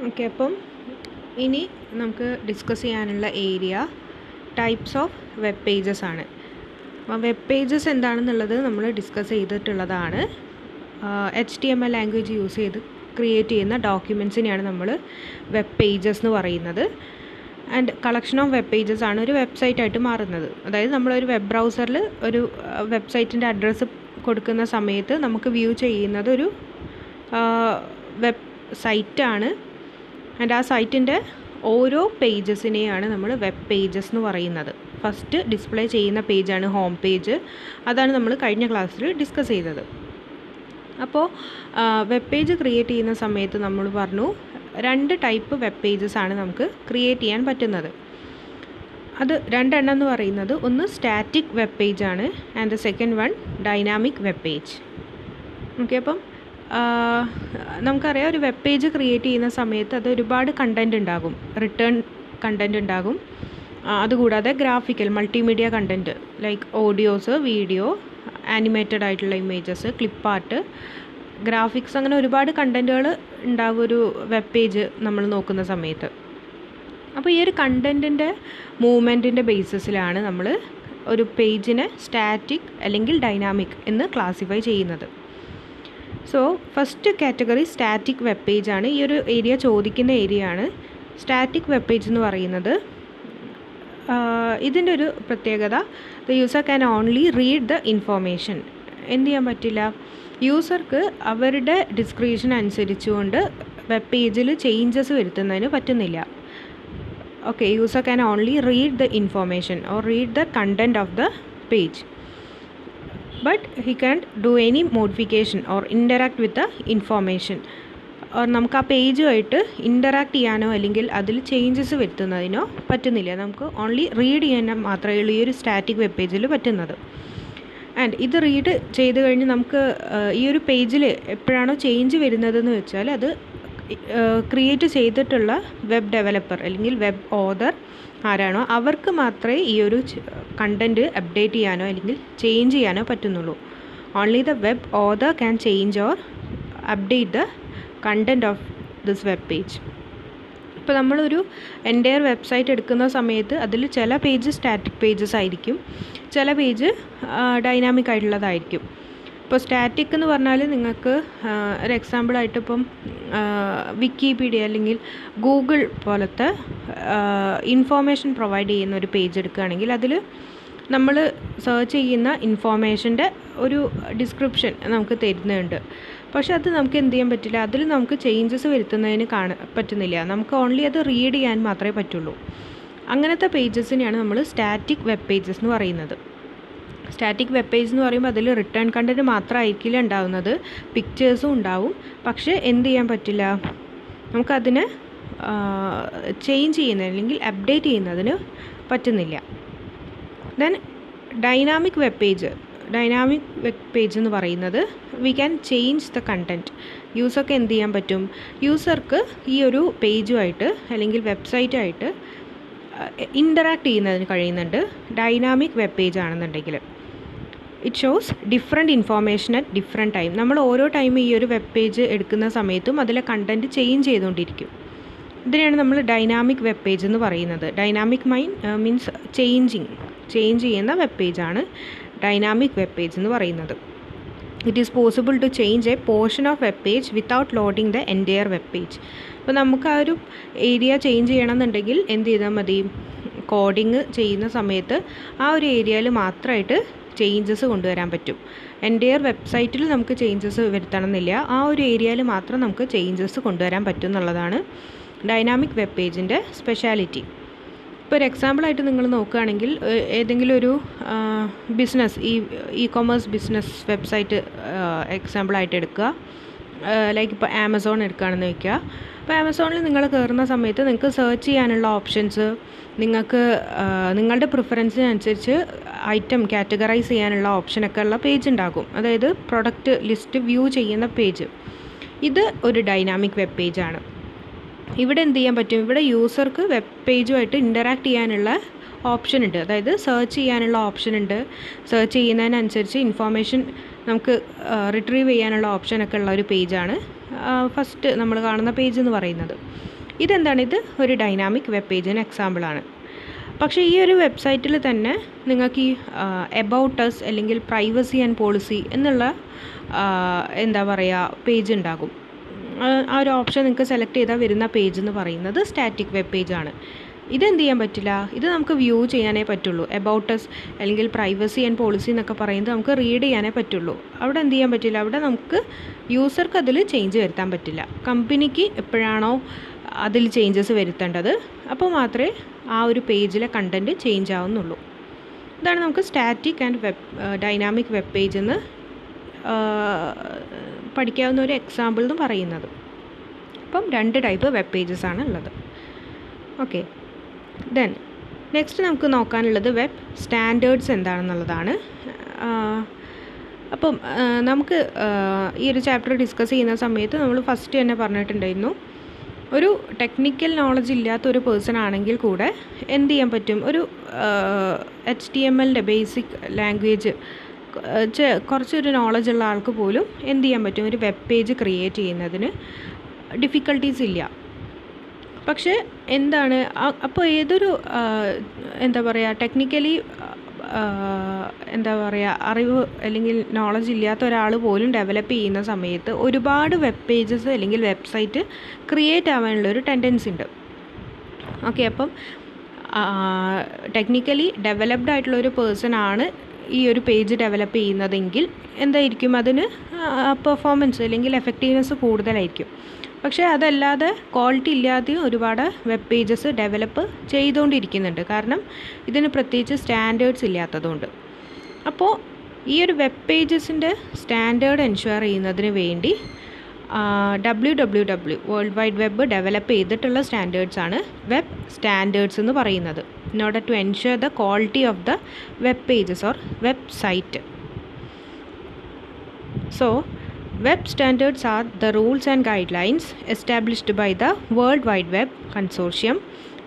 Okay, അപ്പം ഇനി നമുക്ക് ഡിസ്കസ് ചെയ്യാനുള്ള area types of web pages ആണ്. അപ്പോൾ വെബ് പേജസ് എന്താണെന്നുള്ളത് നമ്മൾ ഡിസ്കസ് ചെയ്തിട്ടുള്ളതാണ്. HTML ലാംഗ്വേജ് യൂസ് ചെയ്ത് ക്രിയേറ്റ് ചെയ്യുന്ന ഡോക്യുമെൻറ്റ്സിനെയാണ് നമ്മൾ വെബ് പേജസ് എന്ന് പറയുന്നത്. And collection of web pages ആണ് ഒരു വെബ്സൈറ്റായിട്ട് മാറുന്നത്. അതായത് നമ്മളൊരു വെബ് ബ്രൗസറിൽ ഒരു വെബ്സൈറ്റിൻ്റെ അഡ്രസ്സ് കൊടുക്കുന്ന സമയത്ത് നമുക്ക് വ്യൂ ചെയ്യുന്നത് ഒരു വെബ് സൈറ്റാണ്. ആൻഡ് ആ സൈറ്റിൻ്റെ ഓരോ പേജസിനെയാണ് നമ്മൾ വെബ് പേജസ് എന്ന് പറയുന്നത്. ഫസ്റ്റ് ഡിസ്പ്ലേ ചെയ്യുന്ന പേജാണ് ഹോം പേജ്. അതാണ് നമ്മൾ കഴിഞ്ഞ ക്ലാസ്സിൽ ഡിസ്കസ് ചെയ്തത്. അപ്പോൾ വെബ് പേജ് ക്രിയേറ്റ് ചെയ്യുന്ന സമയത്ത് നമ്മൾ പറഞ്ഞു 2 ടൈപ്പ് വെബ് പേജസ് ആണ് നമുക്ക് ക്രിയേറ്റ് ചെയ്യാൻ പറ്റുന്നത്. അത് 2 എണ്ണം എന്ന് പറയുന്നത് ഒന്ന് സ്റ്റാറ്റിക് വെബ് പേജ് ആണ് and the second one dynamic web page. Okay, അപ്പം നമുക്കറിയാം ഒരു വെബ് പേജ് ക്രിയേറ്റ് ചെയ്യുന്ന സമയത്ത് അത് ഒരുപാട് കണ്ടൻറ് ഉണ്ടാകും, റിട്ടേൺ കണ്ടൻറ് ഉണ്ടാകും. അതുകൂടാതെ graphical multimedia content like audios, video, animated ആയിട്ടുള്ള ഇമേജസ്, ക്ലിപ്പ് ആർട്ട്, ഗ്രാഫിക്സ്, അങ്ങനെ ഒരുപാട് കണ്ടൻറ്റുകൾ ഉണ്ടാകും ഒരു വെബ് പേജ് നമ്മൾ നോക്കുന്ന സമയത്ത്. അപ്പോൾ ഈ ഒരു കണ്ടൻറ്റിൻ്റെ മൂവ്മെൻറ്റിൻ്റെ ബേസിസിലാണ് നമ്മൾ ഒരു പേജിനെ സ്റ്റാറ്റിക് അല്ലെങ്കിൽ ഡൈനാമിക് എന്ന് ക്ലാസിഫൈ ചെയ്യുന്നത്. So first category static web page ആണ്. ഈ ഒരു ഏരിയ ചോദിക്കുന്ന ഏരിയ ആണ് സ്റ്റാറ്റിക് വെബ് പേജ് എന്ന് പറയുന്നത്. ഇതിൻ്റെ ഒരു പ്രത്യേകത, the user can only read the information. എന്ത് ചെയ്യാൻ പറ്റില്ല, യൂസർക്ക് അവരുടെ ഡിസ്ക്രിപ്ഷൻ അനുസരിച്ചുകൊണ്ട് വെബ് പേജിൽ ചേഞ്ചസ് വരുത്തുന്നതിന് പറ്റുന്നില്ല. Okay, user can only read the information or read the content of the page, but he can do any modification or interact with the information. നമുക്ക് ആ പേജുമായിട്ട് ഇൻ്ററാക്ട് ചെയ്യാനോ അല്ലെങ്കിൽ അതിൽ ചേഞ്ചസ് വരുത്തുന്നതിനോ പറ്റുന്നില്ല. നമുക്ക് ഓൺലി റീഡ് ചെയ്യാൻ മാത്രമേ ഉള്ളൂ ഈ ഒരു സ്റ്റാറ്റിക് വെബ് പേജിൽ പറ്റുന്നത്. ആൻഡ് ഇത് റീഡ് ചെയ്ത് കഴിഞ്ഞ് നമുക്ക് ഈ ഒരു പേജിൽ എപ്പോഴാണോ ചേഞ്ച് വരുന്നതെന്ന് വെച്ചാൽ അത് ക്രിയേറ്റ് ചെയ്തിട്ടുള്ള വെബ് ഡെവലപ്പർ അല്ലെങ്കിൽ വെബ് ഓതർ ആരാണോ അവർക്ക് മാത്രമേ ഈ ഒരു കണ്ടൻറ്റ് അപ്ഡേറ്റ് ചെയ്യാനോ അല്ലെങ്കിൽ ചേഞ്ച് ചെയ്യാനോ പറ്റുന്നുള്ളൂ. Only the web author can change or update the content of this web page. ഇപ്പോൾ നമ്മളൊരു എൻ്റയർ വെബ്സൈറ്റ് എടുക്കുന്ന സമയത്ത് അതിൽ ചില പേജ് സ്റ്റാറ്റിക് പേജസ് ആയിരിക്കും, ചില പേജ് ഡൈനാമിക് ആയിട്ടുള്ളതായിരിക്കും. ഇപ്പോൾ സ്റ്റാറ്റിക് എന്ന് പറഞ്ഞാൽ നിങ്ങൾക്ക് ഒരു എക്സാമ്പിളായിട്ട് ഇപ്പം വിക്കിപീഡിയ അല്ലെങ്കിൽ ഗൂഗിൾ പോലത്തെ ഇൻഫോർമേഷൻ പ്രൊവൈഡ് ചെയ്യുന്ന ഒരു പേജ് എടുക്കുകയാണെങ്കിൽ അതിൽ നമ്മൾ സെർച്ച് ചെയ്യുന്ന ഇൻഫോർമേഷൻ്റെ ഒരു ഡിസ്ക്രിപ്ഷൻ നമുക്ക് തരുന്നുണ്ട്. പക്ഷെ അത് നമുക്ക് എന്ത് ചെയ്യാൻ പറ്റില്ല, അതിൽ നമുക്ക് ചേഞ്ചസ് വരുത്തുന്നതിന് പറ്റുന്നില്ല. നമുക്ക് ഓൺലി അത് റീഡ് ചെയ്യാൻ മാത്രമേ പറ്റുള്ളൂ. അങ്ങനത്തെ പേജസിനെയാണ് നമ്മൾ സ്റ്റാറ്റിക് വെബ് പേജസ് എന്ന് പറയുന്നത്. സ്റ്റാറ്റിക് വെബ് പേജ് എന്ന് പറയുമ്പോൾ അതിൽ റിട്ടേൺ കണ്ടൻറ്റ് മാത്രമായിരിക്കില്ല ഉണ്ടാവുന്നത്, പിക്ചേഴ്സും ഉണ്ടാവും. പക്ഷേ എന്ത് ചെയ്യാൻ പറ്റില്ല, നമുക്കതിന് ചേഞ്ച് ചെയ്യുന്നതിന് അല്ലെങ്കിൽ അപ്ഡേറ്റ് ചെയ്യുന്നതിന് പറ്റുന്നില്ല. Then dynamic web page. Dynamic web page എന്ന് പറയുന്നത് we can change the content. യൂസർക്ക് എന്ത് ചെയ്യാൻ പറ്റും, യൂസർക്ക് ഈ ഒരു പേജുമായിട്ട് അല്ലെങ്കിൽ വെബ്സൈറ്റായിട്ട് ഇൻ്ററാക്ട് ചെയ്യുന്നതിന് കഴിയുന്നുണ്ട് ഡൈനാമിക് വെബ് പേജ് ആണെന്നുണ്ടെങ്കിൽ. It shows different information at different time. നമ്മൾ ഓരോ ടൈം ഈ ഒരു വെബ് പേജ് എടുക്കുന്ന സമയത്തും അതിലെ കണ്ടൻറ്റ് ചേഞ്ച് ചെയ്തുകൊണ്ടിരിക്കും. ഇതിനെയാണ് നമ്മൾ ഡൈനാമിക് വെബ് പേജ് എന്ന് പറയുന്നത്. ഡൈനാമിക് മീൻസ് ചേഞ്ച് ചെയ്യുന്ന വെബ് പേജാണ് ഡൈനാമിക് വെബ് പേജ് എന്ന് പറയുന്നത്. It is possible to change a portion of web page without loading the entire web page. അപ്പോൾ നമുക്ക് ആ ഒരു ഏരിയ ചേഞ്ച് ചെയ്യണമെന്നുണ്ടെങ്കിൽ എന്ത് ചെയ്താൽ മതി, കോഡിങ് ചെയ്യുന്ന സമയത്ത് ആ ഒരു ഏരിയയിൽ മാത്രമായിട്ട് ചേഞ്ചസ് കൊണ്ടുവരാൻ പറ്റും. എൻറ്റയർ വെബ്സൈറ്റിൽ നമുക്ക് ചേഞ്ചസ് വരുത്തണമെന്നില്ല, ആ ഒരു ഏരിയയിൽ മാത്രം നമുക്ക് ചേഞ്ചസ് കൊണ്ടുവരാൻ പറ്റും എന്നുള്ളതാണ് ഡൈനാമിക് വെബ് പേജിൻ്റെ സ്പെഷ്യാലിറ്റി. ഇപ്പോൾ ഒരു എക്സാമ്പിളായിട്ട് നിങ്ങൾ നോക്കുകയാണെങ്കിൽ ഏതെങ്കിലും ഒരു business, e commerce business website എക്സാമ്പിളായിട്ട് എടുക്കുക. ലൈക്ക് ഇപ്പോൾ ആമസോൺ എടുക്കുകയാണെന്ന് വയ്ക്കുക. അപ്പോൾ ആമസോണിൽ നിങ്ങൾ കയറുന്ന സമയത്ത് നിങ്ങൾക്ക് സെർച്ച് ചെയ്യാനുള്ള ഓപ്ഷൻസ്, നിങ്ങൾക്ക് നിങ്ങളുടെ പ്രിഫറൻസിനനുസരിച്ച് ഐറ്റം കാറ്റഗറൈസ് ചെയ്യാനുള്ള ഓപ്ഷനൊക്കെ ഉള്ള പേജ് ഉണ്ടാകും. അതായത് പ്രൊഡക്റ്റ് ലിസ്റ്റ് വ്യൂ ചെയ്യുന്ന പേജ്. ഇത് ഒരു ഡൈനാമിക് വെബ് പേജാണ്. ഇവിടെ എന്ത് ചെയ്യാൻ പറ്റും, ഇവിടെ യൂസർക്ക് വെബ് പേജുമായിട്ട് ഇൻ്ററാക്ട് ചെയ്യാനുള്ള ഓപ്ഷൻ ഉണ്ട്. അതായത് സെർച്ച് ചെയ്യാനുള്ള ഓപ്ഷൻ ഉണ്ട്. സെർച്ച് ചെയ്യുന്നതിനനുസരിച്ച് ഇൻഫോർമേഷൻ നമുക്ക് റിട്രീവ് ചെയ്യാനുള്ള ഓപ്ഷനൊക്കെ ഉള്ള ഒരു പേജാണ് ഫസ്റ്റ് നമ്മൾ കാണുന്ന പേജ് എന്ന് പറയുന്നത്. ഇത് ഒരു ഡൈനാമിക് വെബ് പേജിന് എക്സാമ്പിളാണ്. പക്ഷേ ഈ ഒരു വെബ്സൈറ്റിൽ തന്നെ നിങ്ങൾക്ക് ഈ എബൌട്ട് അസ് അല്ലെങ്കിൽ പ്രൈവസി ആൻഡ് പോളിസി എന്നുള്ള പേജ് ഉണ്ടാകും. ആ ഒരു ഓപ്ഷൻ നിങ്ങൾക്ക് സെലക്ട് ചെയ്താൽ വരുന്ന പേജ് എന്ന് പറയുന്നത് സ്റ്റാറ്റിക് വെബ് പേജാണ്. ഇതെന്ത് ചെയ്യാൻ പറ്റില്ല, ഇത് നമുക്ക് വ്യൂ ചെയ്യാനേ പറ്റുള്ളൂ. എബൌട്ട് അസ് അല്ലെങ്കിൽ പ്രൈവസി ആൻഡ് പോളിസി എന്നൊക്കെ പറയുന്നത് നമുക്ക് റീഡ് ചെയ്യാനേ പറ്റുള്ളൂ. അവിടെ എന്ത് ചെയ്യാൻ പറ്റില്ല, അവിടെ നമുക്ക് യൂസർക്ക് അതിൽ ചേഞ്ച് വരുത്താൻ പറ്റില്ല. കമ്പനിക്ക് എപ്പോഴാണോ അതിൽ ചേഞ്ചസ് വരുത്തേണ്ടത് അപ്പോൾ മാത്രമേ ആ ഒരു പേജിലെ കണ്ടൻറ്റ് ചേഞ്ച് ആവുന്നുള്ളൂ. ഇതാണ് നമുക്ക് static and dynamic web page എന്ന് പഠിക്കാവുന്ന ഒരു എക്സാമ്പിൾ എന്ന് പറയുന്നത്. അപ്പം 2 ടൈപ്പ് വെബ് പേജസ് ആണ് ഉള്ളത്. ഓക്കെ, ദെൻ നെക്സ്റ്റ് നമുക്ക് നോക്കാനുള്ളത് വെബ് സ്റ്റാൻഡേർഡ്സ് എന്താണെന്നുള്ളതാണ്. അപ്പം നമുക്ക് ഈ ഒരു ചാപ്റ്റർ ഡിസ്കസ് ചെയ്യുന്ന സമയത്ത് നമ്മൾ ഫസ്റ്റ് തന്നെ പറഞ്ഞിട്ടുണ്ടായിരുന്നു, ഒരു ടെക്നിക്കൽ നോളജ് ഇല്ലാത്ത ഒരു പേഴ്സൺ ആണെങ്കിൽ കൂടെ എന്ത് ചെയ്യാൻ പറ്റും, ഒരു HTMLൻ്റെ ബേസിക് ലാംഗ്വേജ് കുറച്ചൊരു നോളജ് ഉള്ള ആൾക്ക് പോലും എന്ത് ചെയ്യാൻ പറ്റും, ഒരു വെബ് പേജ് ക്രിയേറ്റ് ചെയ്യുന്നതിന് ഡിഫിക്കൽട്ടീസ് ഇല്ല. പക്ഷേ എന്താണ് അപ്പോൾ ഏതൊരു ടെക്നിക്കലി അറിവ് അല്ലെങ്കിൽ നോളജ് ഇല്ലാത്ത ഒരാൾ പോലും ഡെവലപ്പ് ചെയ്യുന്ന സമയത്ത് ഒരുപാട് വെബ് പേജസ് അല്ലെങ്കിൽ വെബ്സൈറ്റ് ക്രിയേറ്റ് ആവാനുള്ളൊരു ടെൻഡൻസി ഉണ്ട്. ഓക്കെ, അപ്പം ടെക്നിക്കലി ഡെവലപ്ഡ് ആയിട്ടുള്ളൊരു പേഴ്സൺ ആണ് ഈ ഒരു പേജ് ഡെവലപ്പ് ചെയ്യുന്നതെങ്കിൽ എന്തായിരിക്കും, അതിന് പെർഫോമൻസ് അല്ലെങ്കിൽ എഫക്റ്റീവ്നെസ് കൂടുതലായിരിക്കും. പക്ഷേ അതല്ലാതെ ക്വാളിറ്റി ഇല്ലാതെയും ഒരുപാട് വെബ് പേജസ് ഡെവലപ്പ് ചെയ്തുകൊണ്ടിരിക്കുന്നുണ്ട്, കാരണം ഇതിന് പ്രത്യേകിച്ച് സ്റ്റാൻഡേർഡ്സ് ഇല്ലാത്തതുകൊണ്ട്. അപ്പോൾ ഈ ഒരു വെബ് പേജസിൻ്റെ സ്റ്റാൻഡേർഡ് എൻഷുർ ചെയ്യുന്നതിന് വേണ്ടി WWW world wide web develop ചെയ്തിട്ടുള്ള സ്റ്റാൻഡേർഡ്സാണ് വെബ് സ്റ്റാൻഡേർഡ്സ് എന്ന് പറയുന്നത്. In order to ensure the quality of the web pages or website. So web standards are the rules and guidelines established by the World Wide Web Consortium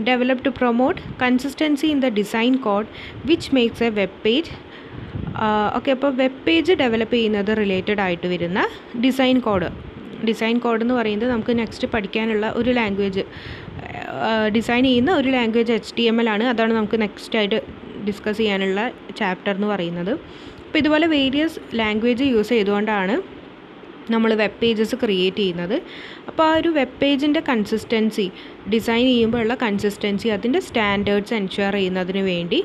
developed to promote consistency in the design code which makes a web page. Okay, അപ്പോൾ web page develop ചെയ്യുന്നത് related ആയിട്ട് വരുന്ന design code എന്ന് പറയുന്നത് നമുക്ക് next പഠിക്കാനുള്ള ഒരു language, design ചെയ്യുന്ന ഒരു ലാംഗ്വേജ് HTML ആണ്. അതാണ് നമുക്ക് നെക്സ്റ്റ് ആയിട്ട് ഡിസ്കസ് ചെയ്യാനുള്ള ചാപ്റ്റർ എന്ന് പറയുന്നത്. അപ്പോൾ ഇതുപോലെ വേരിയസ് ലാംഗ്വേജ് യൂസ് ചെയ്തുകൊണ്ടാണ് നമ്മൾ വെബ് പേജസ് ക്രിയേറ്റ് ചെയ്യുന്നത്. അപ്പോൾ ആ ഒരു വെബ് പേജിൻ്റെ കൺസിസ്റ്റൻസി, ഡിസൈൻ ചെയ്യുമ്പോഴുള്ള കൺസിസ്റ്റൻസി, അതിൻ്റെ സ്റ്റാൻഡേർഡ്സ് എൻഷുർ ചെയ്യുന്നതിന് വേണ്ടി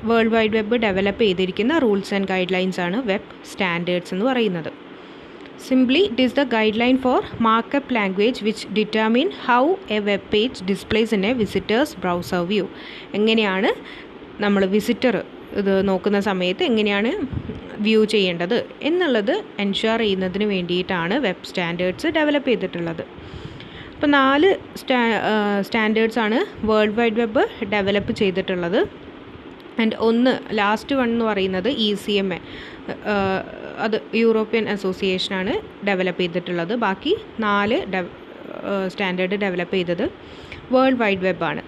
വേൾഡ് വൈഡ് വെബ് ഡെവലപ്പ് ചെയ്തിരിക്കുന്ന റൂൾസ് ആൻഡ് ഗൈഡ് ലൈൻസ് ആണ് വെബ് സ്റ്റാൻഡേർഡ്സ് എന്ന് പറയുന്നത്. Simply it is the guideline for markup language which determin how a web page displays in a visitors browser view. എങ്ങനെയാണ് നമ്മൾ visitor ഇത് നോക്കുന്ന സമയത്ത് എങ്ങനെയാണ് വ്യൂ ചെയ്യേണ്ടത് എന്നുള്ളത് എൻഷുർ ചെയ്യുന്നതിന് വേണ്ടിയിട്ടാണ് വെബ് സ്റ്റാൻഡേർഡ്സ് ഡെവലപ്പ് ചെയ്തിട്ടുള്ളത്. അപ്പോൾ 4 സ്റ്റാൻഡേർഡ്സ് ആണ് വേൾഡ് വൈഡ് വെബ് ഡെവലപ്പ് ചെയ്തിട്ടുള്ളത്. ആൻഡ് ലാസ്റ്റ് വൺ എന്ന് പറയുന്നത് ECMA, അത് യൂറോപ്യൻ അസോസിയേഷനാണ് ഡെവലപ്പ് ചെയ്തിട്ടുള്ളത്. ബാക്കി 4 സ്റ്റാൻഡേർഡ് ഡെവലപ്പ് ചെയ്തത് വേൾഡ് വൈഡ് വെബാണ്.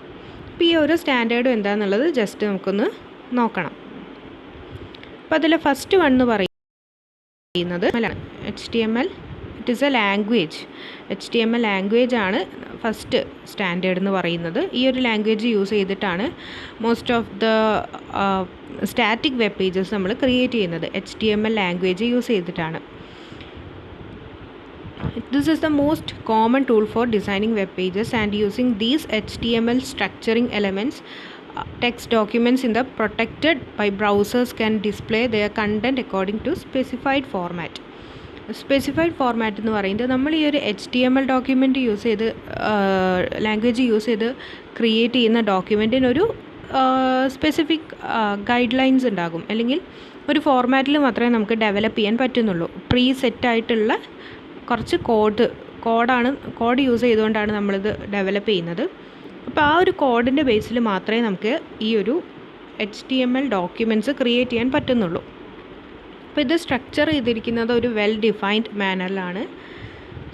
അപ്പോൾ ഈ ഓരോ സ്റ്റാൻഡേർഡും എന്താണെന്നുള്ളത് ജസ്റ്റ് നമുക്കൊന്ന് നോക്കണം. അപ്പോൾ അതിൽ ഫസ്റ്റ് വൺ എന്ന് പറയുന്നത് HTML. It is A language. HTML language ആണ് ഫസ്റ്റ് സ്റ്റാൻഡേർഡ് എന്ന് പറയുന്നത്. ഈ ഒരു ലാംഗ്വേജ് യൂസ് ചെയ്തിട്ടാണ് most of the static web pages നമ്മൾ ക്രിയേറ്റ് ചെയ്യുന്നത്. HTML ലാംഗ്വേജ് യൂസ് ചെയ്തിട്ടാണ്. This is the most common tool for designing web pages, and using these HTML structuring elements, text documents in the protected by browsers can display their content according to specified format. Specified format എന്ന് പറയുന്നത് നമ്മൾ ഈ ഒരു HTML document use ചെയ്ത് language use ചെയ്ത് create ചെയ്യുന്ന ഡോക്യുമെൻറ്റിനൊരു specific guide lines ഉണ്ടാകും, അല്ലെങ്കിൽ ഒരു ഫോർമാറ്റിൽ മാത്രമേ നമുക്ക് ഡെവലപ്പ് ചെയ്യാൻ പറ്റുന്നുള്ളൂ. പ്രീ സെറ്റായിട്ടുള്ള കുറച്ച് കോഡ് യൂസ് ചെയ്തുകൊണ്ടാണ് നമ്മളിത് ഡെവലപ്പ് ചെയ്യുന്നത്. അപ്പോൾ ആ ഒരു കോഡിൻ്റെ ബേസിൽ മാത്രമേ നമുക്ക് ഈ ഒരു HTML ഡോക്യുമെൻറ്റ്സ് ക്രിയേറ്റ് ചെയ്യാൻ പറ്റുന്നുള്ളൂ. അപ്പോൾ ഇത് സ്ട്രക്ചർ ചെയ്തിരിക്കുന്നത് ഒരു വെൽ ഡിഫൈൻഡ് മാനറിലാണ്.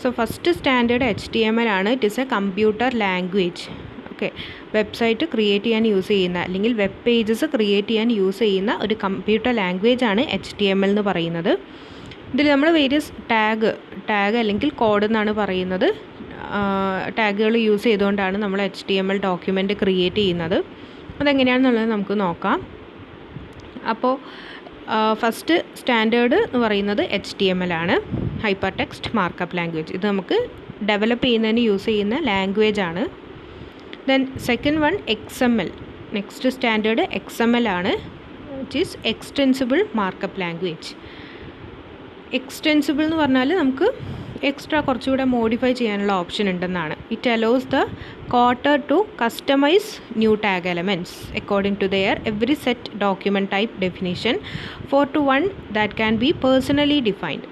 സോ ഫസ്റ്റ് സ്റ്റാൻഡേർഡ് HTML ആണ്. It is a computer language. Okay, website create ചെയ്യാൻ യൂസ് ചെയ്യുന്ന അല്ലെങ്കിൽ വെബ് പേജസ് ക്രിയേറ്റ് ചെയ്യാൻ യൂസ് ചെയ്യുന്ന ഒരു കമ്പ്യൂട്ടർ ലാംഗ്വേജ് ആണ് HTML എന്ന് പറയുന്നത്. ഇതിൽ നമ്മൾ വേരിയസ് ടാഗ് അല്ലെങ്കിൽ കോഡ് എന്നാണ് പറയുന്നത്. ടാഗുകൾ യൂസ് ചെയ്തുകൊണ്ടാണ് നമ്മൾ HTML ഡോക്യുമെൻറ്റ് ക്രിയേറ്റ് ചെയ്യുന്നത്. അതെങ്ങനെയാണെന്നുള്ളത് നമുക്ക് നോക്കാം. അപ്പോൾ ഫസ്റ്റ് സ്റ്റാൻഡേർഡ് എന്ന് പറയുന്നത് HTML ആണ്, ഹൈപ്പർ ടെക്സ്റ്റ് മാർക്കപ്പ് ലാംഗ്വേജ്. ഇത് നമുക്ക് ഡെവലപ്പ് ചെയ്യുന്നതിന് യൂസ് ചെയ്യുന്ന ലാംഗ്വേജ് ആണ്. Then second one XML. Next standard XML ആണ്, which is extensible markup language. Extensible എന്ന് പറഞ്ഞാൽ നമുക്ക് എക്സ്ട്രാ കുറച്ചുകൂടെ മോഡിഫൈ ചെയ്യാനുള്ള ഓപ്ഷൻ ഉണ്ടെന്നാണ്. It allows the coder to customize new tag elements according to their every set document type definition to one that can be personally defined.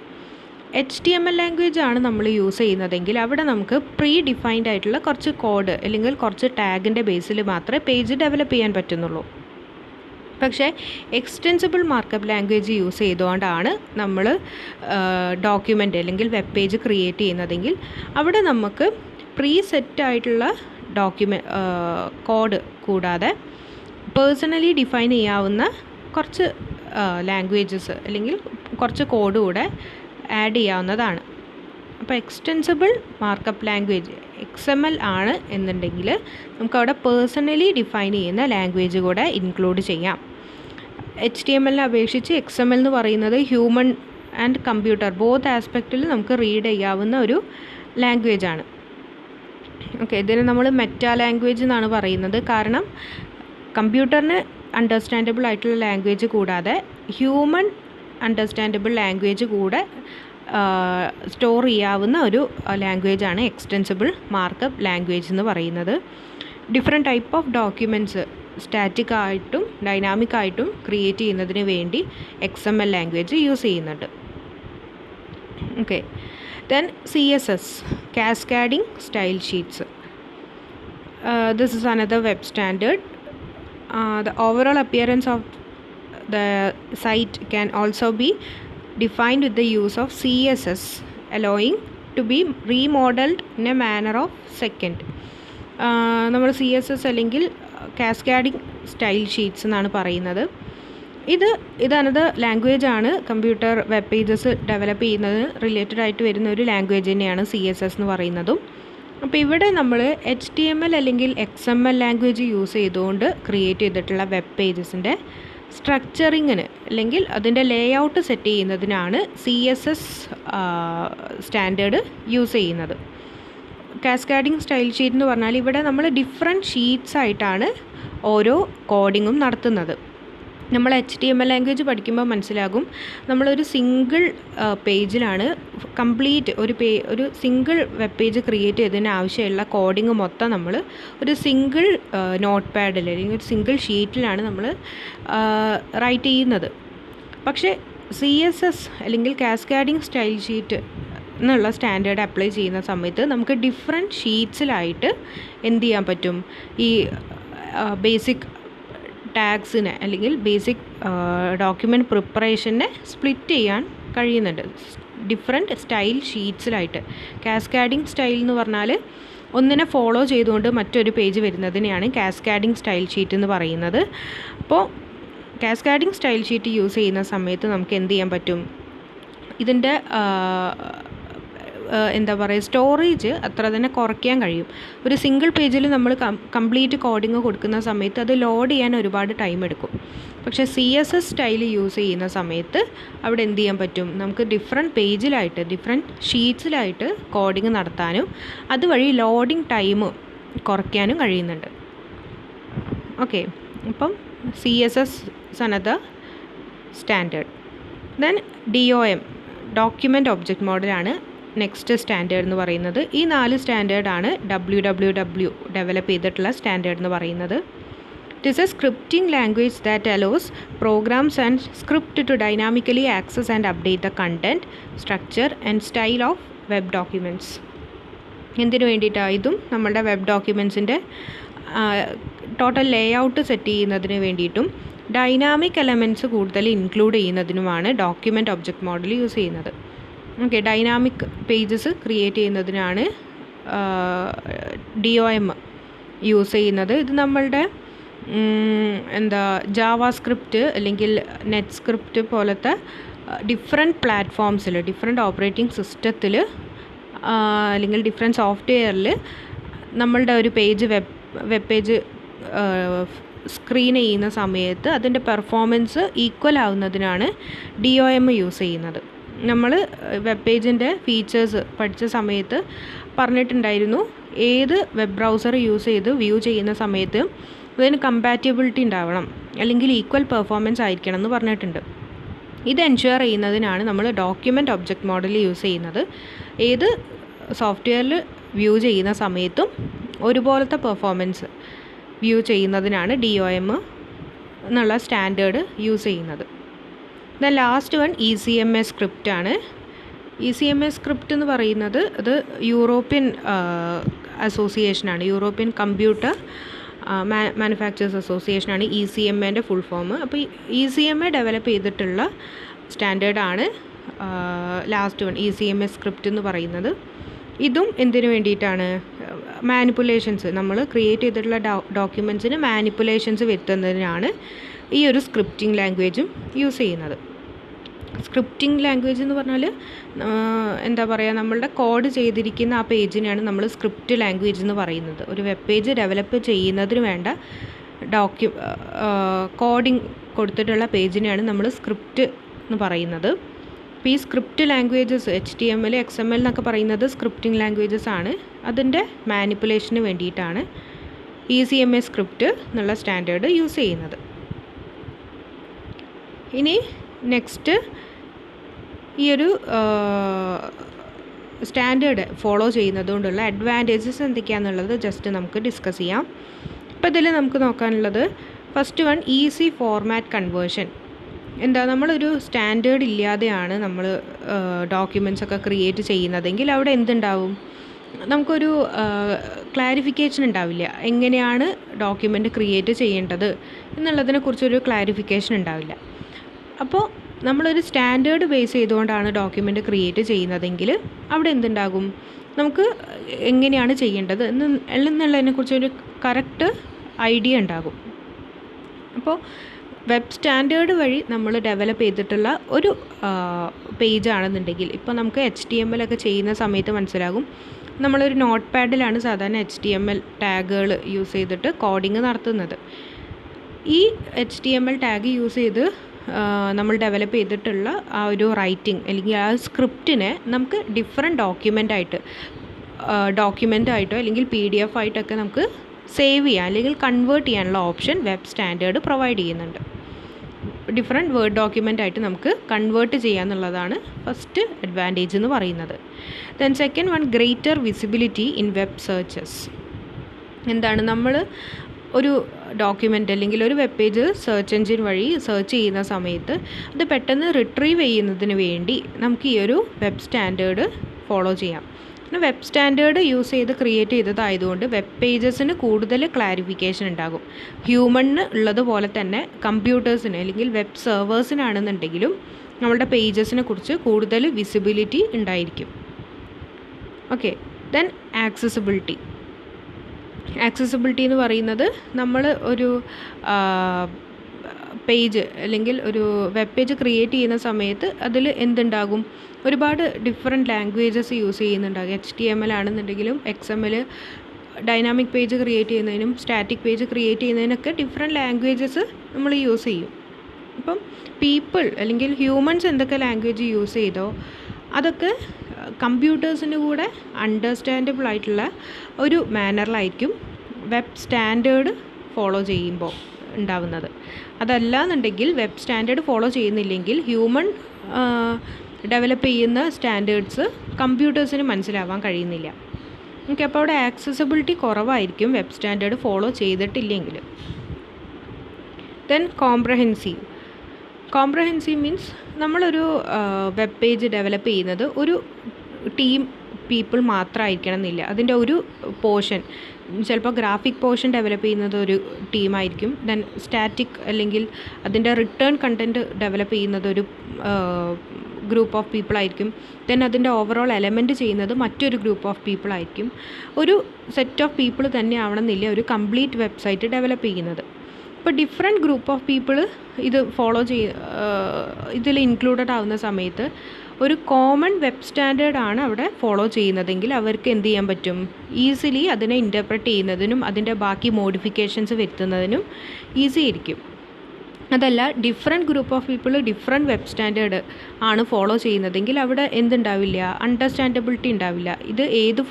HTML language ആണ് നമ്മൾ use ചെയ്യുന്നതെങ്കിൽ അവിടെ നമുക്ക് പ്രീ ഡിഫൈൻഡ് ആയിട്ടുള്ള കുറച്ച് code അല്ലെങ്കിൽ കുറച്ച് ടാഗിൻ്റെ ബേസിൽ മാത്രമേ പേജ് ഡെവലപ്പ് ചെയ്യാൻ പറ്റുന്നുള്ളൂ. പക്ഷേ എക്സ്റ്റെൻസിബിൾ മാർക്കപ്പ് ലാംഗ്വേജ് യൂസ് ചെയ്തുകൊണ്ടാണ് നമ്മൾ ഡോക്യുമെൻ്റ് അല്ലെങ്കിൽ വെബ് പേജ് ക്രിയേറ്റ് ചെയ്യുന്നതെങ്കിൽ അവിടെ നമുക്ക് പ്രീ സെറ്റ് ആയിട്ടുള്ള കോഡ് കൂടാതെ പേഴ്സണലി ഡിഫൈൻ ചെയ്യാവുന്ന കുറച്ച് ലാംഗ്വേജസ് അല്ലെങ്കിൽ കുറച്ച് കോഡ് കൂടെ ആഡ് ചെയ്യാവുന്നതാണ്. അപ്പോൾ എക്സ്റ്റെൻസിബിൾ മാർക്കപ്പ് ലാംഗ്വേജ് XML ആണ് എന്നുണ്ടെങ്കിൽ നമുക്കവിടെ പേഴ്സണലി ഡിഫൈൻ ചെയ്യുന്ന ലാംഗ്വേജ് കൂടെ ഇൻക്ലൂഡ് ചെയ്യാം. HTMLനെ അപേക്ഷിച്ച് XML എന്ന് പറയുന്നത് ഹ്യൂമൻ ആൻഡ് കമ്പ്യൂട്ടർ ബോത്ത് ആസ്പെക്റ്റിൽ നമുക്ക് റീഡ് ചെയ്യാവുന്ന ഒരു ലാംഗ്വേജ് ആണ്. ഓക്കെ, ഇതിന് നമ്മൾ മെറ്റാ ലാംഗ്വേജ് എന്നാണ് പറയുന്നത്. കാരണം കമ്പ്യൂട്ടറിന് അണ്ടർസ്റ്റാൻഡബിൾ ആയിട്ടുള്ള ലാംഗ്വേജ് കൂടാതെ ഹ്യൂമൻ അണ്ടർസ്റ്റാൻഡബിൾ ലാംഗ്വേജ് കൂടെ സ്റ്റോർ ചെയ്യാവുന്ന ഒരു ലാംഗ്വേജാണ് എക്സ്റ്റെൻസിബിൾ മാർക്കപ്പ് ലാംഗ്വേജ് എന്ന് പറയുന്നത്. Different type of documents static ആയിട്ടും ഡൈനാമിക് ആയിട്ടും ക്രിയേറ്റ് ചെയ്യുന്നതിന് വേണ്ടി XML ലാംഗ്വേജ് യൂസ് ചെയ്യുന്നുണ്ട്. Okay, then CSS, cascading style sheets. This is another web standard. The overall appearance of the site can also be defined with the use of CSS, allowing to be remodeled in a manner of second. നമ്മൾ CSS അല്ലെങ്കിൽ cascading style sheets എന്നാണ് പറയുന്നത്. ഇതാണത് language ആണ്. Computer web pages develop ചെയ്യുന്നത് related ആയിട്ട് വരുന്ന ഒരു language തന്നെയാണ് CSS എന്ന് പറയുന്നതും. അപ്പോൾ ഇവിടെ നമ്മൾ HTML അല്ലെങ്കിൽ XML ലാംഗ്വേജ് യൂസ് ചെയ്തുകൊണ്ട് ക്രിയേറ്റ് ചെയ്തിട്ടുള്ള വെബ് പേജസിൻ്റെ സ്ട്രക്ചറിങ്ങിന് അല്ലെങ്കിൽ അതിൻ്റെ ലേ ഔട്ട് സെറ്റ് ചെയ്യുന്നതിനാണ് CSS സ്റ്റാൻഡേർഡ് യൂസ് ചെയ്യുന്നത്. കാസ്കാഡിംഗ് സ്റ്റൈൽ ഷീറ്റ് എന്ന് പറഞ്ഞാൽ ഇവിടെ നമ്മൾ ഡിഫറെൻറ്റ് ഷീറ്റ്സ് ആയിട്ടാണ് ഓരോ കോഡിങ്ങും നടത്തുന്നത്. നമ്മൾ HTML ലാംഗ്വേജ് പഠിക്കുമ്പോൾ മനസ്സിലാകും, നമ്മളൊരു സിംഗിൾ പേജിലാണ് കംപ്ലീറ്റ് ഒരു സിംഗിൾ വെബ് പേജ് ക്രിയേറ്റ് ചെയ്തതിന് ആവശ്യമുള്ള കോഡിങ് മൊത്തം നമ്മൾ ഒരു സിംഗിൾ നോട്ട് പാഡിൽ അല്ലെങ്കിൽ ഒരു സിംഗിൾ ഷീറ്റിലാണ് നമ്മൾ റൈറ്റ് ചെയ്യുന്നത്. പക്ഷേ CSS അല്ലെങ്കിൽ കാസ്കാഡിംഗ് സ്റ്റൈൽ ഷീറ്റ് എന്നുള്ള സ്റ്റാൻഡേർഡ് അപ്ലൈ ചെയ്യുന്ന സമയത്ത് നമുക്ക് ഡിഫറെൻറ്റ് ഷീറ്റ്സിലായിട്ട് എന്ത് ചെയ്യാൻ പറ്റും, ഈ ബേസിക് ടാഗ്സിനെ അല്ലെങ്കിൽ ബേസിക് ഡോക്യുമെൻറ്റ് പ്രിപ്പറേഷനെ സ്പ്ലിറ്റ് ചെയ്യാൻ കഴിയുന്നുണ്ട് ഡിഫറെൻറ്റ് സ്റ്റൈൽ ഷീറ്റ്സിലായിട്ട്. കാസ്കാഡിംഗ് സ്റ്റൈൽ എന്ന് പറഞ്ഞാൽ ഒന്നിനെ ഫോളോ ചെയ്തുകൊണ്ട് മറ്റൊരു പേജ് വരുന്നതിനെയാണ് കാസ്കാഡിംഗ് സ്റ്റൈൽ ഷീറ്റ് എന്ന് പറയുന്നത്. അപ്പോൾ കാസ്കാഡിംഗ് സ്റ്റൈൽ ഷീറ്റ് യൂസ് ചെയ്യുന്ന സമയത്ത് നമുക്ക് എന്ത് ചെയ്യാൻ പറ്റും, ഇതിൻ്റെ എന്താ പറയുക സ്റ്റോറേജ് അത്ര തന്നെ കുറയ്ക്കാൻ കഴിയും. ഒരു സിംഗിൾ പേജിൽ നമ്മൾ കംപ്ലീറ്റ് കോഡിങ് കൊടുക്കുന്ന സമയത്ത് അത് ലോഡ് ചെയ്യാൻ ഒരുപാട് ടൈം എടുക്കും. പക്ഷേ CSS സ്റ്റൈൽ യൂസ് ചെയ്യുന്ന സമയത്ത് അവിടെ എന്ത് ചെയ്യാൻ പറ്റും, നമുക്ക് ഡിഫറെൻറ്റ് പേജിലായിട്ട് ഡിഫറെൻറ്റ് ഷീറ്റ്സിലായിട്ട് കോഡിങ് നടത്താനും അതുവഴി ലോഡിങ് ടൈം കുറയ്ക്കാനും കഴിയുന്നുണ്ട്. ഓക്കെ, അപ്പം CSS another standard. Then DOM, document object മോഡലാണ് നെക്സ്റ്റ് സ്റ്റാൻഡേർഡ് എന്ന് പറയുന്നത്. ഈ 4 സ്റ്റാൻഡേർഡാണ് WWW ഡെവലപ്പ് ചെയ്തിട്ടുള്ള സ്റ്റാൻഡേർഡ് എന്ന് പറയുന്നത്. It is a scripting language that allows programs and script to dynamically access and update the content, structure and style of web documents. എന്തിനു വേണ്ടിയിട്ടാണ്? ഇതും നമ്മളുടെ വെബ് ഡോക്യുമെൻറ്റ്സിൻ്റെ ടോട്ടൽ ലേ ഔട്ട് സെറ്റ് ചെയ്യുന്നതിന് വേണ്ടിയിട്ടും ഡൈനാമിക് എലമെൻറ്റ്സ് കൂടുതൽ ഇൻക്ലൂഡ് ചെയ്യുന്നതിനുമാണ് ഡോക്യുമെൻറ്റ് ഒബ്ജക്റ്റ് മോഡൽ യൂസ് ചെയ്യുന്നത്. ഓക്കെ, ഡൈനാമിക് പേജസ് ക്രിയേറ്റ് ചെയ്യുന്നതിനാണ് DOM യൂസ് ചെയ്യുന്നത്. ഇത് നമ്മളുടെ ജാവാ സ്ക്രിപ്റ്റ് അല്ലെങ്കിൽ നെറ്റ് സ്ക്രിപ്റ്റ് പോലത്തെ ഡിഫറെൻറ്റ് പ്ലാറ്റ്ഫോംസിൽ, ഡിഫറെൻറ്റ് ഓപ്പറേറ്റിംഗ് സിസ്റ്റത്തിൽ അല്ലെങ്കിൽ ഡിഫറെൻറ്റ് സോഫ്റ്റ്വെയറിൽ നമ്മളുടെ ഒരു വെബ് പേജ് സ്ക്രീൻ ചെയ്യുന്ന സമയത്ത് അതിൻ്റെ പെർഫോമൻസ് ഈക്വൽ ആവുന്നതിനാണ് DOM യൂസ് ചെയ്യുന്നത്. നമ്മൾ വെബ് പേജിൻ്റെ ഫീച്ചേഴ്സ് പഠിച്ച സമയത്ത് പറഞ്ഞിട്ടുണ്ടായിരുന്നു, ഏത് വെബ് ബ്രൗസർ യൂസ് ചെയ്ത് വ്യൂ ചെയ്യുന്ന സമയത്ത് അതിന് കമ്പാറ്റബിലിറ്റി ഉണ്ടാവണം, അല്ലെങ്കിൽ ഈക്വൽ പെർഫോമൻസ് ആയിരിക്കണം എന്ന് പറഞ്ഞിട്ടുണ്ട്. ഇത് എൻഷുർ ചെയ്യുന്നതിനാണ് നമ്മൾ ഡോക്യുമെൻറ്റ് ഒബ്ജക്റ്റ് മോഡൽ യൂസ് ചെയ്യുന്നത്. ഏത് സോഫ്റ്റ്വെയറിൽ വ്യൂ ചെയ്യുന്ന സമയത്തും ഒരുപോലത്തെ പെർഫോമൻസ് വ്യൂ ചെയ്യുന്നതിനാണ് DOM എന്നുള്ള സ്റ്റാൻഡേർഡ് യൂസ് ചെയ്യുന്നത്. Then last one ECMA script ആണ്. ECMA സ്ക്രിപ്റ്റ് എന്ന് പറയുന്നത് അത് യൂറോപ്യൻ അസോസിയേഷനാണ്, യൂറോപ്യൻ കമ്പ്യൂട്ടർ മാനുഫാക്ചേഴ്സ് അസോസിയേഷനാണ് ECMAൻ്റെ ഫുൾ ഫോം. അപ്പോൾ ECMA ഡെവലപ്പ് ചെയ്തിട്ടുള്ള സ്റ്റാൻഡേർഡാണ് ലാസ്റ്റ് വൺ ECMA സ്ക്രിപ്റ്റ് എന്ന് പറയുന്നത്. ഇതും എന്തിനു വേണ്ടിയിട്ടാണ്? മാനിപ്പുലേഷൻസ്, നമ്മൾ ക്രിയേറ്റ് ചെയ്തിട്ടുള്ള ഡോക്യുമെൻറ്റ്സിന് മാനിപ്പുലേഷൻസ് വരുത്തുന്നതിനാണ് ഈ ഒരു സ്ക്രിപ്റ്റിംഗ് ലാംഗ്വേജും യൂസ് ചെയ്യുന്നത്. സ്ക്രിപ്റ്റിംഗ് ലാംഗ്വേജ് എന്ന് പറഞ്ഞാൽ എന്താ പറയുക, നമ്മളുടെ കോഡ് ചെയ്തിരിക്കുന്ന ആ പേജിനെയാണ് നമ്മൾ സ്ക്രിപ്റ്റ് ലാംഗ്വേജ് എന്ന് പറയുന്നത്. ഒരു വെബ് പേജ് ഡെവലപ്പ് ചെയ്യുന്നതിന് വേണ്ട കോഡിങ് കൊടുത്തിട്ടുള്ള പേജിനെയാണ് നമ്മൾ സ്ക്രിപ്റ്റ് എന്ന് പറയുന്നത്. അപ്പോൾ ഈ സ്ക്രിപ്റ്റ് ലാംഗ്വേജസ് HTML, XML എന്നൊക്കെ പറയുന്നത് സ്ക്രിപ്റ്റിംഗ് ലാംഗ്വേജസ് ആണ്. അതിൻ്റെ മാനിപ്പുലേഷന് വേണ്ടിയിട്ടാണ് ECMA സ്ക്രിപ്റ്റ് എന്നുള്ള സ്റ്റാൻഡേർഡ് യൂസ് ചെയ്യുന്നത്. ഇനി നെക്സ്റ്റ് ഈ ഒരു സ്റ്റാൻഡേർഡ് ഫോളോ ചെയ്യുന്നത് കൊണ്ടുള്ള അഡ്വാൻറ്റേജസ് എന്തൊക്കെയാണെന്നുള്ളത് ജസ്റ്റ് നമുക്ക് ഡിസ്കസ് ചെയ്യാം. അപ്പോൾ ഇതിൽ നമുക്ക് നോക്കാനുള്ളത് first one, easy format conversion. എന്താ, നമ്മളൊരു സ്റ്റാൻഡേർഡ് ഇല്ലാതെയാണ് നമ്മൾ ഡോക്യുമെൻറ്റ്സ് ഒക്കെ ക്രിയേറ്റ് ചെയ്യുന്നതെങ്കിൽ അവിടെ എന്തുണ്ടാവും, നമുക്കൊരു ക്ലാരിഫിക്കേഷൻ ഉണ്ടാവില്ല. എങ്ങനെയാണ് ഡോക്യുമെൻ്റ് ക്രിയേറ്റ് ചെയ്യേണ്ടത് എന്നുള്ളതിനെക്കുറിച്ചൊരു ക്ലാരിഫിക്കേഷൻ ഉണ്ടാവില്ല. അപ്പോൾ നമ്മളൊരു സ്റ്റാൻഡേർഡ് ബേസ് ചെയ്തുകൊണ്ടാണ് ഡോക്യുമെൻ്റ് ക്രിയേറ്റ് ചെയ്യുന്നതെങ്കിൽ അവിടെ എന്തുണ്ടാകും, നമുക്ക് എങ്ങനെയാണ് ചെയ്യേണ്ടത് എന്നുള്ളതിനെക്കുറിച്ചൊരു കറക്റ്റ് ഐഡിയ ഉണ്ടാകും. അപ്പോൾ വെബ് സ്റ്റാൻഡേർഡ് വഴി നമ്മൾ ഡെവലപ്പ് ചെയ്തിട്ടുള്ള ഒരു പേജാണെന്നുണ്ടെങ്കിൽ, ഇപ്പോൾ നമുക്ക് HTML ഒക്കെ ചെയ്യുന്ന സമയത്ത് മനസ്സിലാകും, നമ്മളൊരു നോട്ട് പാഡിലാണ് സാധാരണ HTML ടാഗുകൾ യൂസ് ചെയ്തിട്ട് കോഡിങ് നടത്തുന്നത്. ഈ HTML ടാഗ് യൂസ് ചെയ്ത് നമ്മൾ ഡെവലപ്പ് ചെയ്തിട്ടുള്ള ആ ഒരു റൈറ്റിംഗ് അല്ലെങ്കിൽ ആ സ്ക്രിപ്റ്റിനെ നമുക്ക് ഡിഫറെൻറ്റ് ഡോക്യുമെൻ്റായിട്ടോ അല്ലെങ്കിൽ PDF ആയിട്ടൊക്കെ നമുക്ക് സേവ് ചെയ്യാൻ അല്ലെങ്കിൽ കൺവേർട്ട് ചെയ്യാനുള്ള ഓപ്ഷൻ വെബ് സ്റ്റാൻഡേർഡ് പ്രൊവൈഡ് ചെയ്യുന്നുണ്ട്. ഡിഫറെൻറ്റ് വേർഡ് ഡോക്യുമെൻ്റ് ആയിട്ട് നമുക്ക് കൺവേർട്ട് ചെയ്യാന്നുള്ളതാണ് ഫസ്റ്റ് അഡ്വാൻറ്റേജ് എന്ന് പറയുന്നത്. Then second one, greater visibility in web searches. എന്താണ്, നമ്മൾ ഒരു ഡോക്യുമെൻ്റ് അല്ലെങ്കിൽ ഒരു വെബ് പേജ് സെർച്ച് എഞ്ചിൻ വഴി സെർച്ച് ചെയ്യുന്ന സമയത്ത് അത് പെട്ടെന്ന് റിട്രീവ് ചെയ്യുന്നതിന് വേണ്ടി നമുക്ക് ഈ ഒരു വെബ് സ്റ്റാൻഡേർഡ് ഫോളോ ചെയ്യാം. പിന്നെ വെബ് സ്റ്റാൻഡേർഡ് യൂസ് ചെയ്ത് ക്രിയേറ്റ് ചെയ്തതായതുകൊണ്ട് വെബ് പേജസിന് കൂടുതൽ ക്ലാരിഫിക്കേഷൻ ഉണ്ടാകും. ഹ്യൂമണിന് ഉള്ളതുപോലെ തന്നെ കമ്പ്യൂട്ടേഴ്സിന് അല്ലെങ്കിൽ വെബ് സെർവേഴ്സിനാണെന്നുണ്ടെങ്കിലും നമ്മളുടെ പേജസിനെ കുറിച്ച് കൂടുതൽ വിസിബിലിറ്റി ഉണ്ടായിരിക്കും. ഓക്കെ, ദെൻ ആക്സസിബിലിറ്റി എന്ന് പറയുന്നത് നമ്മൾ ഒരു പേജ് അല്ലെങ്കിൽ ഒരു വെബ് പേജ് ക്രിയേറ്റ് ചെയ്യുന്ന സമയത്ത് അതിൽ എന്തുണ്ടാകും, ഒരുപാട് ഡിഫറെൻറ്റ് ലാംഗ്വേജസ് യൂസ് ചെയ്യുന്നുണ്ടാകും. HTML ആണെന്നുണ്ടെങ്കിലും XML, ഡൈനാമിക് പേജ് ക്രിയേറ്റ് ചെയ്യുന്നതിനും സ്റ്റാറ്റിക് പേജ് ക്രിയേറ്റ് ചെയ്യുന്നതിനൊക്കെ ഡിഫറെൻറ്റ് ലാംഗ്വേജസ് നമ്മൾ യൂസ് ചെയ്യും. അപ്പം പീപ്പിൾ അല്ലെങ്കിൽ ഹ്യൂമൻസ് എന്തൊക്കെ ലാംഗ്വേജ് യൂസ് ചെയ്തോ അതൊക്കെ കമ്പ്യൂട്ടേഴ്സിന് കൂടെ അണ്ടർസ്റ്റാൻഡബിൾ ആയിട്ടുള്ള ഒരു മാനറിലായിരിക്കും വെബ് സ്റ്റാൻഡേർഡ് ഫോളോ ചെയ്യുമ്പോൾ ഉണ്ടാവുന്നത്. അതല്ല എന്നുണ്ടെങ്കിൽ വെബ് സ്റ്റാൻഡേർഡ് ഫോളോ ചെയ്യുന്നില്ലെങ്കിൽ ഹ്യൂമൺ ഡെവലപ്പ് ചെയ്യുന്ന സ്റ്റാൻഡേർഡ്സ് കമ്പ്യൂട്ടേഴ്സിന് മനസ്സിലാവാൻ കഴിയുന്നില്ല. ഓക്കെ, അപ്പോൾ അവിടെ ആക്സസിബിലിറ്റി കുറവായിരിക്കും വെബ് സ്റ്റാൻഡേർഡ് ഫോളോ ചെയ്തിട്ടില്ലെങ്കിൽ. ദെൻ കോംപ്രഹെൻസീവ് മീൻസ് നമ്മളൊരു വെബ് പേജ് ഡെവലപ്പ് ചെയ്യുന്നത് ഒരു ടീം പീപ്പിൾ മാത്രമായിരിക്കണം എന്നില്ല. അതിൻ്റെ ഒരു പോർഷൻ, ചിലപ്പോൾ ഗ്രാഫിക് പോർഷൻ ഡെവലപ്പ് ചെയ്യുന്നത് ഒരു ടീമായിരിക്കും. ദെൻ സ്റ്റാറ്റിക് അല്ലെങ്കിൽ അതിൻ്റെ റിട്ടേൺ കണ്ടൻറ്റ് ഡെവലപ്പ് ചെയ്യുന്നത് ഒരു ഗ്രൂപ്പ് ഓഫ് പീപ്പിൾ ആയിരിക്കും. ദെൻ അതിൻ്റെ ഓവറോൾ എലമെൻറ്റ് ചെയ്യുന്നത് മറ്റൊരു ഗ്രൂപ്പ് ഓഫ് പീപ്പിൾ ആയിരിക്കും. ഒരു സെറ്റ് ഓഫ് പീപ്പിൾ തന്നെ ആവണമെന്നില്ല ഒരു കംപ്ലീറ്റ് വെബ്സൈറ്റ് ഡെവലപ്പ് ചെയ്യുന്നത്. ഇപ്പോൾ ഡിഫറെൻറ്റ് ഗ്രൂപ്പ് ഓഫ് പീപ്പിൾ ഇത് ഫോളോ ഇതിൽ ഇൻക്ലൂഡഡ് ആവുന്ന സമയത്ത് ഒരു കോമൺ വെബ് സ്റ്റാൻഡേർഡാണ് അവിടെ ഫോളോ ചെയ്യുന്നതെങ്കിൽ അവർക്ക് എന്ത് ചെയ്യാൻ പറ്റും, ഈസിലി അതിനെ ഇൻ്റർപ്രറ്റ് ചെയ്യുന്നതിനും അതിൻ്റെ ബാക്കി മോഡിഫിക്കേഷൻസ് വരുത്തുന്നതിനും ഈസി ആയിരിക്കും. അതല്ല different group of people different web standard ആണ് ഫോളോ ചെയ്യുന്നതെങ്കിൽ അവിടെ എന്തുണ്ടാവില്ല, അണ്ടർസ്റ്റാൻഡബിലിറ്റി ഉണ്ടാവില്ല. ഇത് ഏത്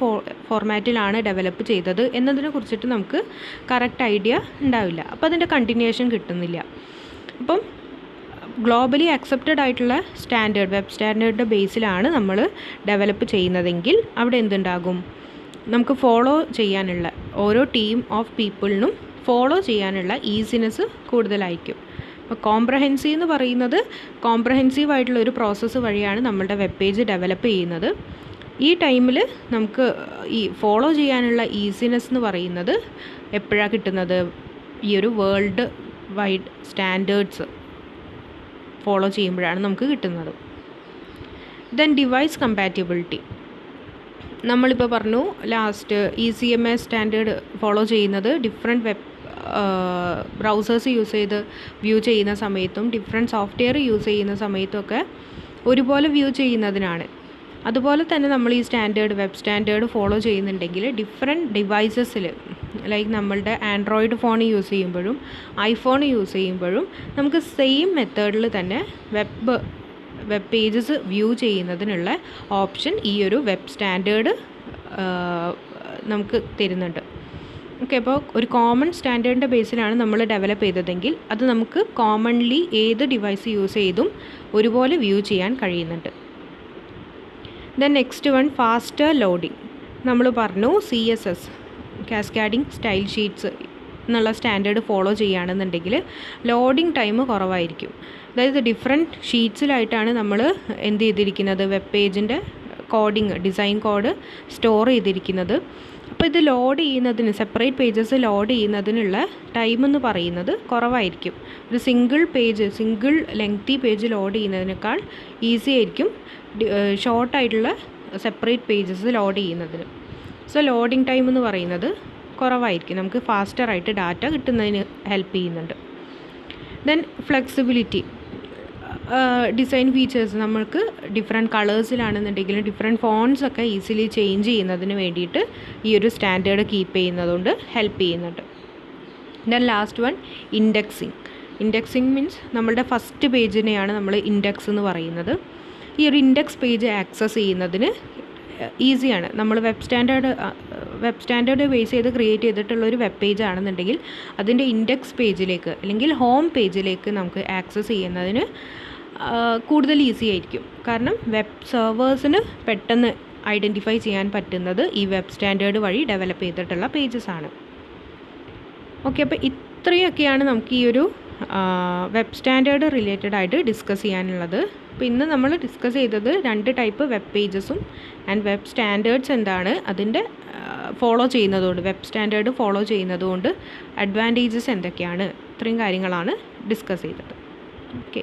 ഫോർമാറ്റിലാണ് ഡെവലപ്പ് ചെയ്തത് എന്നതിനെ കുറിച്ചിട്ട് നമുക്ക് കറക്റ്റ് ഐഡിയ ഉണ്ടാവില്ല. അപ്പോൾ അതിൻ്റെ കണ്ടിന്യൂഷൻ കിട്ടുന്നില്ല. അപ്പം ഗ്ലോബലി അക്സെപ്റ്റഡ് ആയിട്ടുള്ള സ്റ്റാൻഡേർഡ് വെബ് സ്റ്റാൻഡേർഡിൻ്റെ ബേസിലാണ് നമ്മൾ ഡെവലപ്പ് ചെയ്യുന്നതെങ്കിൽ അവിടെ എന്തുണ്ടാകും, നമുക്ക് ഫോളോ ചെയ്യാനുള്ള ഓരോ ടീം ഓഫ് പീപ്പിളിനും ഫോളോ ചെയ്യാനുള്ള ഈസിനെസ് കൂടുതലായിരിക്കും. അപ്പോൾ കോംപ്രഹെൻസീവ് എന്ന് പറയുന്നത് കോംപ്രഹെൻസീവ് ആയിട്ടുള്ള ഒരു പ്രോസസ്സ് വഴിയാണ് നമ്മളുടെ വെബ് പേജ് ഡെവലപ്പ് ചെയ്യുന്നത്. ഈ ടൈമിൽ നമുക്ക് ഈ ഫോളോ ചെയ്യാനുള്ള ഈസിനെസ് എന്ന് പറയുന്നത് എപ്പോഴാണ് കിട്ടുന്നത്, ഈ ഒരു വേൾഡ് വൈഡ് സ്റ്റാൻഡേർഡ്സ് ഫോളോ ചെയ്യുമ്പോഴാണ് നമുക്ക് കിട്ടുന്നത്. Then device compatibility. നമ്മളിപ്പോൾ പറഞ്ഞു ലാസ്റ്റ് ECMA സ്റ്റാൻഡേർഡ് ഫോളോ ചെയ്യുന്നത് ഡിഫറെൻറ്റ് വെബ് ബ്രൗസേഴ്സ് യൂസ് ചെയ്ത് വ്യൂ ചെയ്യുന്ന സമയത്തും ഡിഫറെൻറ്റ് സോഫ്റ്റ്വെയർ യൂസ് ചെയ്യുന്ന സമയത്തൊക്കെ ഒരുപോലെ വ്യൂ ചെയ്യുന്നതിനാണ്. അതുപോലെ തന്നെ നമ്മൾ ഈ വെബ് സ്റ്റാൻഡേർഡ് ഫോളോ ചെയ്യുന്നുണ്ടെങ്കിൽ ഡിഫറെൻറ്റ് ഡിവൈസസിൽ ലൈക്ക് നമ്മളുടെ ആൻഡ്രോയിഡ് ഫോൺ യൂസ് ചെയ്യുമ്പോഴും ഐഫോൺ യൂസ് ചെയ്യുമ്പോഴും നമുക്ക് സെയിം മെത്തേഡിൽ തന്നെ വെബ് പേജസ് വ്യൂ ചെയ്യുന്നതിനുള്ള ഓപ്ഷൻ ഈ ഒരു വെബ് സ്റ്റാൻഡേർഡ് നമുക്ക് തരുന്നുണ്ട്. ഓക്കെ, അപ്പോൾ ഒരു കോമൺ സ്റ്റാൻഡേർഡിൻ്റെ ബേസിലാണ് നമ്മൾ ഡെവലപ്പ് ചെയ്തതെങ്കിൽ അത് നമുക്ക് കോമൺലി ഏത് ഡിവൈസ് യൂസ് ചെയ്തും ഒരുപോലെ വ്യൂ ചെയ്യാൻ കഴിയുന്നുണ്ട്. Then next one faster loading. നമ്മൾ പറഞ്ഞു CSS കാസ്കാഡിങ് സ്റ്റൈൽ ഷീറ്റ്സ് എന്നുള്ള സ്റ്റാൻഡേർഡ് ഫോളോ ചെയ്യുകയാണെന്നുണ്ടെങ്കിൽ ലോഡിങ് ടൈം കുറവായിരിക്കും. അതായത് ഡിഫറെൻറ്റ് ഷീറ്റ്സിലായിട്ടാണ് നമ്മൾ എന്ത് ചെയ്തിരിക്കുന്നത്, വെബ് പേജിൻ്റെ കോഡിങ് ഡിസൈൻ കോഡ് സ്റ്റോർ ചെയ്തിരിക്കുന്നത്. അപ്പോൾ ഇത് ലോഡ് ചെയ്യുന്നതിന് സെപ്പറേറ്റ് പേജസ് ലോഡ് ചെയ്യുന്നതിനുള്ള ടൈം എന്ന് പറയുന്നത് കുറവായിരിക്കും. ഒരു സിംഗിൾ ലെങ്തി പേജ് ലോഡ് ചെയ്യുന്നതിനേക്കാൾ ഈസി ആയിരിക്കും ഷോർട്ടായിട്ടുള്ള സെപ്പറേറ്റ് പേജസ് ലോഡ് ചെയ്യുന്നതിന്. സോ ലോഡിങ് ടൈം എന്ന് പറയുന്നത് കുറവായിരിക്കും, നമുക്ക് ഫാസ്റ്ററായിട്ട് ഡാറ്റ കിട്ടുന്നതിന് ഹെൽപ്പ് ചെയ്യുന്നുണ്ട്. Then flexibility. ഡിസൈൻ ഫീച്ചേഴ്സ് നമ്മൾക്ക് ഡിഫറെൻറ്റ് കളേഴ്സിലാണെന്നുണ്ടെങ്കിൽ ഡിഫറെൻറ്റ് ഫോൺസ് ഒക്കെ ഈസിലി ചേഞ്ച് ചെയ്യുന്നതിന് വേണ്ടിയിട്ട് ഈ ഒരു സ്റ്റാൻഡേർഡ് കീപ്പ് ചെയ്യുന്നതുകൊണ്ട് ഹെൽപ്പ് ചെയ്യുന്നുണ്ട്. Then last one indexing. Indexing means നമ്മളുടെ ഫസ്റ്റ് പേജിനെയാണ് നമ്മൾ ഇൻഡെക്സ് എന്ന് പറയുന്നത്. ഈ ഒരു ഇൻഡെക്സ് പേജ് ആക്സസ് ചെയ്യുന്നതിന് ഈസിയാണ്. നമ്മൾ വെബ് സ്റ്റാൻഡേർഡ് ബേസ് ചെയ്ത് ക്രിയേറ്റ് ചെയ്തിട്ടുള്ളൊരു വെബ് പേജ് ആണെന്നുണ്ടെങ്കിൽ അതിൻ്റെ ഇൻഡെക്സ് പേജിലേക്ക് അല്ലെങ്കിൽ ഹോം പേജിലേക്ക് നമുക്ക് ആക്സസ് ചെയ്യുന്നതിന് കൂടുതൽ ഈസി ആയിരിക്കും. കാരണം വെബ് സെർവേഴ്സിന് പെട്ടെന്ന് ഐഡൻറ്റിഫൈ ചെയ്യാൻ പറ്റുന്നത് ഈ വെബ് സ്റ്റാൻഡേർഡ് വഴി ഡെവലപ്പ് ചെയ്തിട്ടുള്ള പേജസ് ആണ്. ഓക്കെ, അപ്പോൾ ഇത്രയൊക്കെയാണ് നമുക്ക് ഈ ഒരു വെബ് സ്റ്റാൻഡേർഡ് റിലേറ്റഡ് ആയിട്ട് ഡിസ്കസ് ചെയ്യാനുള്ളത്. അപ്പോൾ ഇന്ന് നമ്മൾ ഡിസ്കസ് ചെയ്തത് 2 ടൈപ്പ് വെബ് പേജസും ആൻഡ് വെബ് സ്റ്റാൻഡേർഡ്സ് എന്താണ്, അതിൻ്റെ ഫോളോ ചെയ്യുന്നതുകൊണ്ട് വെബ് സ്റ്റാൻഡേർഡ് ഫോളോ ചെയ്യുന്നതുകൊണ്ട് അഡ്വാൻറ്റേജസ് എന്തൊക്കെയാണ്, ഇത്രയും കാര്യങ്ങളാണ് ഡിസ്കസ് ചെയ്തത്. ഓക്കെ.